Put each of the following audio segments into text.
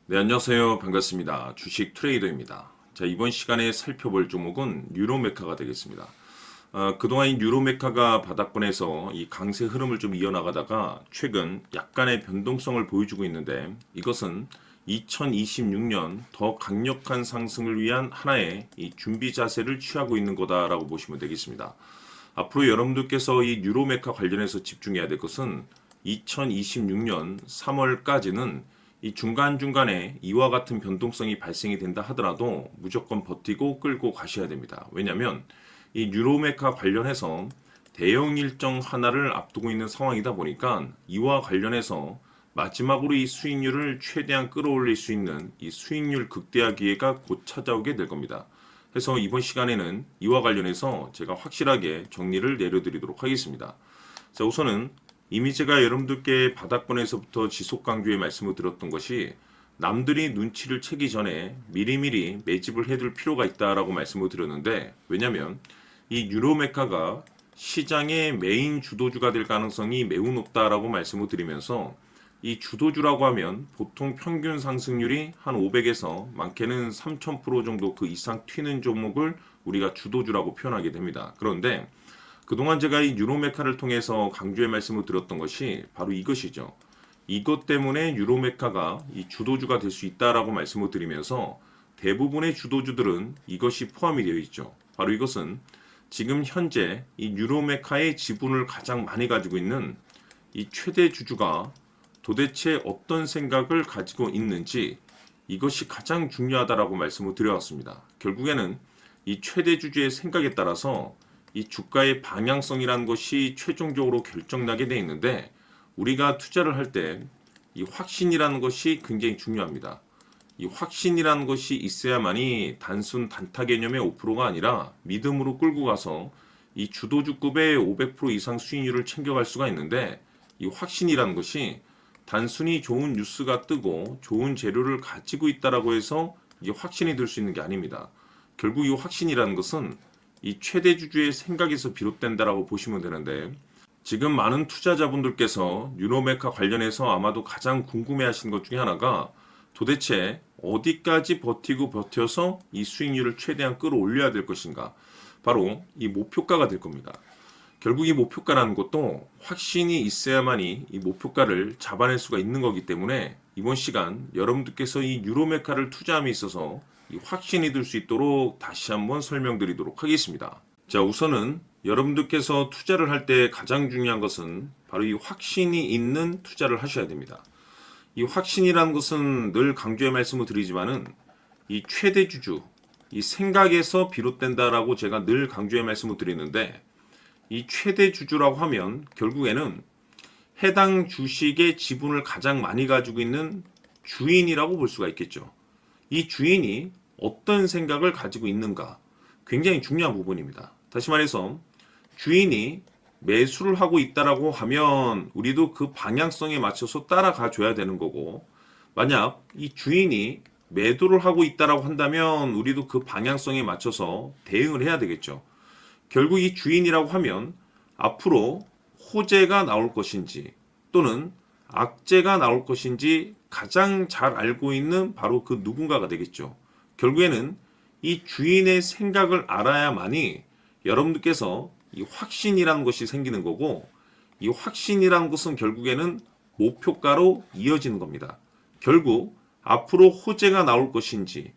네, 안녕하세요. 반갑습니다. 주식 트레이더입니다. 자, 이번 시간에 살펴볼 종목은 유로메카가 되겠습니다. 그동안 이 유로메카가 바닥권에서 이 강세 흐름을 좀 이어나가다가 최근 약간의 변동성을 보여주고 있는데 이것은 2026년 더 강력한 상승을 위한 하나의 이 준비 자세를 취하고 있는 거다라고 보시면 되겠습니다. 앞으로 여러분들께서 이 유로메카 관련해서 집중해야 될 것은 2026년 3월까지는 이 중간중간에 이와 같은 변동성이 발생이 된다 하더라도 무조건 버티고 끌고 가셔야 됩니다. 왜냐하면 이 유로메카 관련해서 대형 일정 하나를 앞두고 있는 상황이다 보니까 이와 관련해서 마지막으로 이 수익률을 최대한 끌어올릴 수 있는 이 수익률 극대화 기회가 곧 찾아오게 될 겁니다. 그래서 이번 시간에는 이와 관련해서 제가 확실하게 정리를 내려드리도록 하겠습니다. 자, 우선은 이미 제가 여러분들께 바닥권에서부터 지속 강조의 말씀을 드렸던 것이 남들이 눈치를 채기 전에 미리미리 매집을 해둘 필요가 있다라고 말씀을 드렸는데, 왜냐하면 이 유로메카가 시장의 메인 주도주가 될 가능성이 매우 높다라고 말씀을 드리면서, 이 주도주라고 하면 보통 평균 상승률이 한 500에서 많게는 3000% 정도 그 이상 튀는 종목을 우리가 주도주라고 표현하게 됩니다. 그런데 그동안 제가 이 유로메카를 통해서 강조의 말씀을 드렸던 것이 바로 이것이죠. 이것 때문에 유로메카가 이 주도주가 될 수 있다라고 말씀을 드리면서 대부분의 주도주들은 이것이 포함이 되어 있죠. 바로 이것은 지금 현재 이 유로메카의 지분을 가장 많이 가지고 있는 이 최대 주주가 도대체 어떤 생각을 가지고 있는지, 이것이 가장 중요하다라고 말씀을 드려왔습니다. 결국에는 이 최대 주주의 생각에 따라서 이 주가의 방향성이라는 것이 최종적으로 결정나게 되어 있는데, 우리가 투자를 할 때 이 확신이라는 것이 굉장히 중요합니다. 이 확신이라는 것이 있어야만이 단순 단타 개념의 5%가 아니라 믿음으로 끌고 가서 이 주도주급의 500% 이상 수익률을 챙겨갈 수가 있는데, 이 확신이라는 것이 단순히 좋은 뉴스가 뜨고 좋은 재료를 가지고 있다라고 해서 이게 확신이 들 수 있는 게 아닙니다. 결국 이 확신이라는 것은 이 최대 주주의 생각에서 비롯된다라고 보시면 되는데, 지금 많은 투자자분들께서 유로메카 관련해서 아마도 가장 궁금해하시는 것 중에 하나가 도대체 어디까지 버티고 버텨서 이 수익률을 최대한 끌어올려야 될 것인가, 바로 이 목표가가 될 겁니다. 결국 이 목표가라는 것도 확신이 있어야만이 이 목표가를 잡아낼 수가 있는 거기 때문에 이번 시간 여러분들께서 이 유로메카를 투자함에 있어서 이 확신이 들 수 있도록 다시 한번 설명드리도록 하겠습니다. 자, 우선은 여러분들께서 투자를 할 때 가장 중요한 것은 바로 이 확신이 있는 투자를 하셔야 됩니다. 이 확신이라는 것은 늘 강조의 말씀을 드리지만은 이 최대 주주, 이 생각에서 비롯된다라고 제가 늘 강조의 말씀을 드리는데, 이 최대 주주라고 하면 결국에는 해당 주식의 지분을 가장 많이 가지고 있는 주인이라고 볼 수가 있겠죠. 이 주인이 어떤 생각을 가지고 있는가, 굉장히 중요한 부분입니다. 다시 말해서 주인이 매수를 하고 있다라고 하면 우리도 그 방향성에 맞춰서 따라가 줘야 되는 거고, 만약 이 주인이 매도를 하고 있다라고 한다면 우리도 그 방향성에 맞춰서 대응을 해야 되겠죠. 결국 이 주인이라고 하면 앞으로 호재가 나올 것인지 또는 악재가 나올 것인지 가장 잘 알고 있는 바로 그 누군가가 되겠죠. 결국에는 이 주인의 생각을 알아야만이 여러분들께서 이 확신이라는 것이 생기는 거고, 이 확신이라는 것은 결국에는 목표가로 이어지는 겁니다. 결국 앞으로 호재가 나올 것인지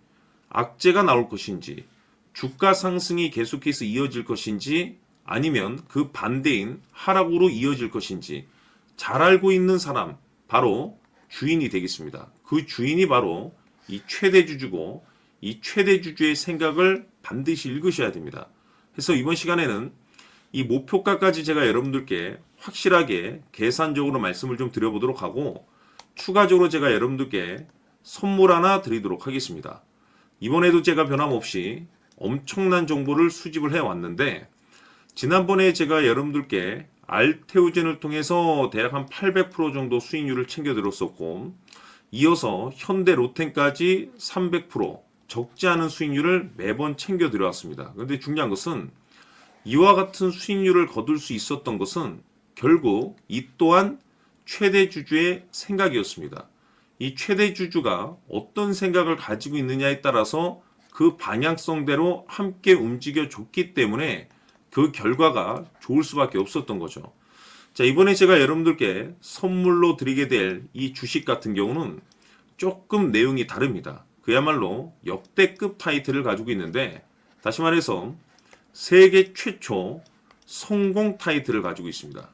악재가 나올 것인지, 주가 상승이 계속해서 이어질 것인지 아니면 그 반대인 하락으로 이어질 것인지 잘 알고 있는 사람, 바로 주인이 되겠습니다. 그 주인이 바로 이 최대 주주고, 이 최대 주주의 생각을 반드시 읽으셔야 됩니다. 그래서 이번 시간에는 이 목표가까지 제가 여러분들께 확실하게 계산적으로 말씀을 좀 드려보도록 하고, 추가적으로 제가 여러분들께 선물 하나 드리도록 하겠습니다. 이번에도 제가 변함없이 엄청난 정보를 수집을 해왔는데, 지난번에 제가 여러분들께 알테오젠을 통해서 대략 한 800% 정도 수익률을 챙겨드렸었고, 이어서 현대 로텐까지 300% 적지 않은 수익률을 매번 챙겨드려왔습니다. 그런데 중요한 것은 이와 같은 수익률을 거둘 수 있었던 것은 결국 이 또한 최대 주주의 생각이었습니다. 이 최대 주주가 어떤 생각을 가지고 있느냐에 따라서 그 방향성대로 함께 움직여 줬기 때문에 그 결과가 좋을 수밖에 없었던 거죠. 자, 이번에 제가 여러분들께 선물로 드리게 될 이 주식 같은 경우는 조금 내용이 다릅니다. 그야말로 역대급 타이틀을 가지고 있는데, 다시 말해서 세계 최초 성공 타이틀을 가지고 있습니다.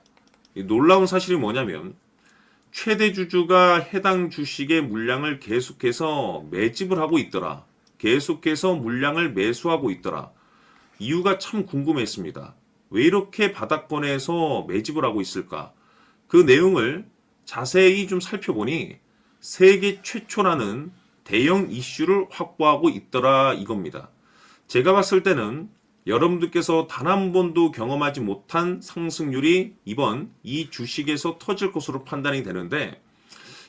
이 놀라운 사실이 뭐냐면 최대 주주가 해당 주식의 물량을 계속해서 매집을 하고 있더라. 계속해서 물량을 매수하고 있더라. 이유가 참 궁금했습니다. 왜 이렇게 바닥권에서 매집을 하고 있을까? 그 내용을 자세히 좀 살펴보니 세계 최초라는 대형 이슈를 확보하고 있더라 이겁니다. 제가 봤을 때는 여러분들께서 단 한 번도 경험하지 못한 상승률이 이번 이 주식에서 터질 것으로 판단이 되는데,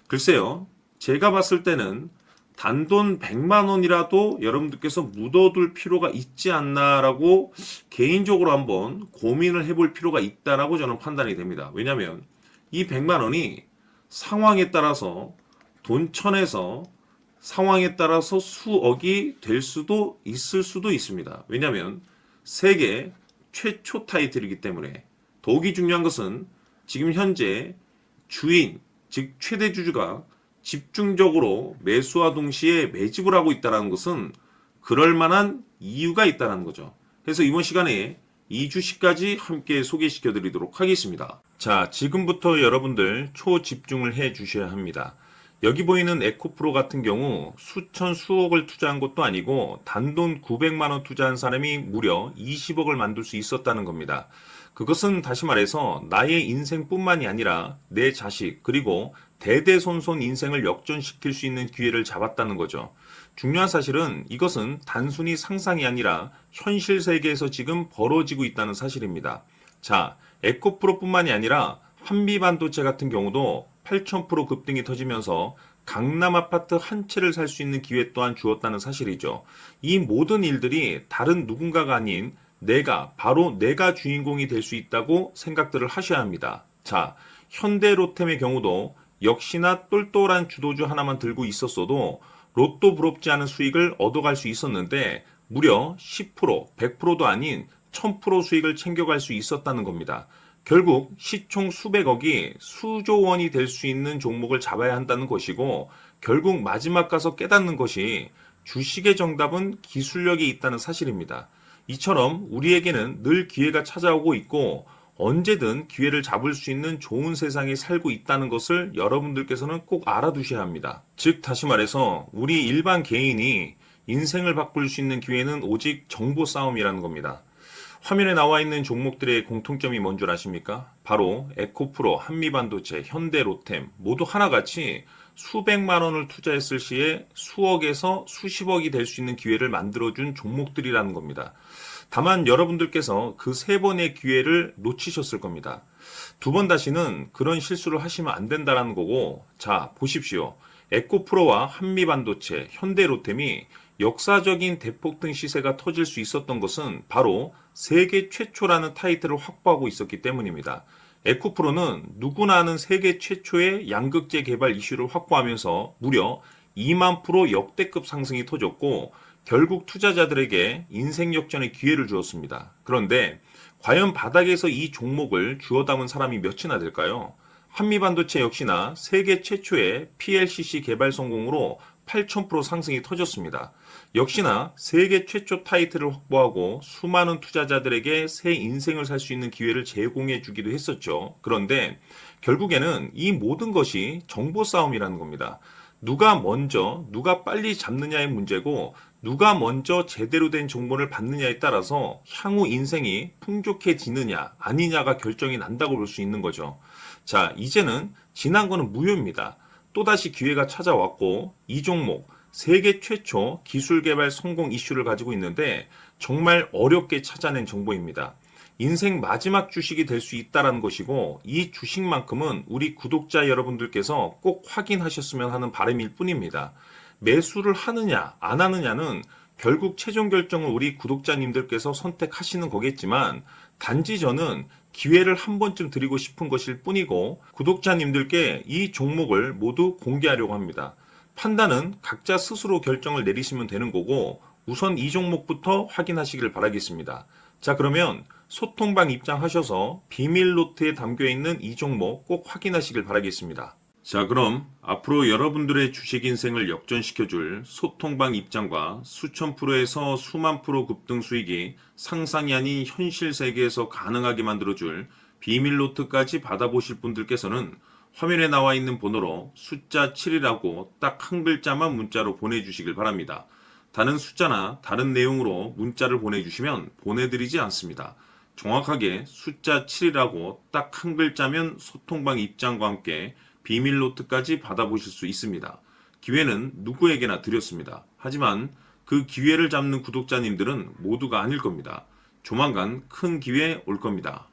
글쎄요, 제가 봤을 때는 단돈 100만 원이라도 여러분들께서 묻어둘 필요가 있지 않나라고 개인적으로 한번 고민을 해볼 필요가 있다라고 저는 판단이 됩니다. 왜냐하면 이 100만 원이 상황에 따라서 돈천에서 상황에 따라서 수억이 될 수도 있을 수도 있습니다. 왜냐하면 세계 최초 타이틀이기 때문에. 더욱이 중요한 것은 지금 현재 주인, 즉 최대 주주가 집중적으로 매수와 동시에 매집을 하고 있다는 것은 그럴 만한 이유가 있다는 거죠. 그래서 이번 시간에 이 주식까지 함께 소개시켜 드리도록 하겠습니다. 자, 지금부터 여러분들 초집중을 해 주셔야 합니다. 여기 보이는 에코프로 같은 경우 수천 수억을 투자한 것도 아니고 단돈 900만 원 투자한 사람이 무려 20억을 만들 수 있었다는 겁니다. 그것은 다시 말해서 나의 인생뿐만이 아니라 내 자식 그리고 대대손손 인생을 역전시킬 수 있는 기회를 잡았다는 거죠. 중요한 사실은 이것은 단순히 상상이 아니라 현실 세계에서 지금 벌어지고 있다는 사실입니다. 자, 에코프로뿐만이 아니라 한미반도체 같은 경우도 8,000% 급등이 터지면서 강남 아파트 한 채를 살 수 있는 기회 또한 주었다는 사실이죠. 이 모든 일들이 다른 누군가가 아닌 바로 내가 주인공이 될 수 있다고 생각들을 하셔야 합니다. 자, 현대로템의 경우도 역시나 똘똘한 주도주 하나만 들고 있었어도 로또 부럽지 않은 수익을 얻어갈 수 있었는데 무려 10%, 100%도 아닌 1000% 수익을 챙겨갈 수 있었다는 겁니다. 결국 시총 수백억이 수조 원이 될 수 있는 종목을 잡아야 한다는 것이고, 결국 마지막 가서 깨닫는 것이 주식의 정답은 기술력이 있다는 사실입니다. 이처럼 우리에게는 늘 기회가 찾아오고 있고 언제든 기회를 잡을 수 있는 좋은 세상에 살고 있다는 것을 여러분들께서는 꼭 알아두셔야 합니다. 즉 다시 말해서 우리 일반 개인이 인생을 바꿀 수 있는 기회는 오직 정보 싸움이라는 겁니다. 화면에 나와 있는 종목들의 공통점이 뭔 줄 아십니까? 바로 에코프로, 한미반도체, 현대로템 모두 하나같이 수백만 원을 투자했을 시에 수억에서 수십억이 될 수 있는 기회를 만들어준 종목들이라는 겁니다. 다만 여러분들께서 그 세 번의 기회를 놓치셨을 겁니다. 두 번 다시는 그런 실수를 하시면 안 된다는 거고, 자 보십시오. 에코프로와 한미반도체, 현대로템이 역사적인 대폭등 시세가 터질 수 있었던 것은 바로 세계 최초라는 타이틀을 확보하고 있었기 때문입니다. 에코프로는 누구나 아는 세계 최초의 양극재 개발 이슈를 확보하면서 무려 2만 프로 역대급 상승이 터졌고 결국 투자자들에게 인생 역전의 기회를 주었습니다. 그런데 과연 바닥에서 이 종목을 주워 담은 사람이 몇이나 될까요? 한미반도체 역시나 세계 최초의 PLCC 개발 성공으로 8,000% 상승이 터졌습니다. 역시나 세계 최초 타이틀을 확보하고 수많은 투자자들에게 새 인생을 살 수 있는 기회를 제공해 주기도 했었죠. 그런데 결국에는 이 모든 것이 정보 싸움이라는 겁니다. 누가 먼저, 누가 빨리 잡느냐의 문제고 누가 먼저 제대로 된 정보를 받느냐에 따라서 향후 인생이 풍족해지느냐 아니냐가 결정이 난다고 볼 수 있는 거죠. 자, 이제는 지난 거는 무효입니다. 또다시 기회가 찾아왔고 이 종목 세계 최초 기술 개발 성공 이슈를 가지고 있는데 정말 어렵게 찾아낸 정보입니다. 인생 마지막 주식이 될 수 있다는 것이고 이 주식만큼은 우리 구독자 여러분들께서 꼭 확인하셨으면 하는 바람일 뿐입니다. 매수를 하느냐 안 하느냐는 결국 최종 결정은 우리 구독자님들께서 선택하시는 거겠지만 단지 저는 기회를 한 번쯤 드리고 싶은 것일 뿐이고 구독자님들께 이 종목을 모두 공개하려고 합니다. 판단은 각자 스스로 결정을 내리시면 되는 거고 우선 이 종목부터 확인하시길 바라겠습니다. 자, 그러면 소통방 입장하셔서 비밀 노트에 담겨 있는 이 종목 꼭 확인하시길 바라겠습니다. 자, 그럼 앞으로 여러분들의 주식 인생을 역전시켜줄 소통방 입장과 수천 프로에서 수만 프로 급등 수익이 상상이 아닌 현실 세계에서 가능하게 만들어줄 비밀 노트까지 받아보실 분들께서는 화면에 나와 있는 번호로 숫자 7이라고 딱 한 글자만 문자로 보내주시길 바랍니다. 다른 숫자나 다른 내용으로 문자를 보내주시면 보내드리지 않습니다. 정확하게 숫자 7이라고 딱 한 글자면 소통방 입장과 함께 비밀 노트까지 받아보실 수 있습니다. 기회는 누구에게나 드렸습니다. 하지만 그 기회를 잡는 구독자님들은 모두가 아닐 겁니다. 조만간 큰 기회 올 겁니다.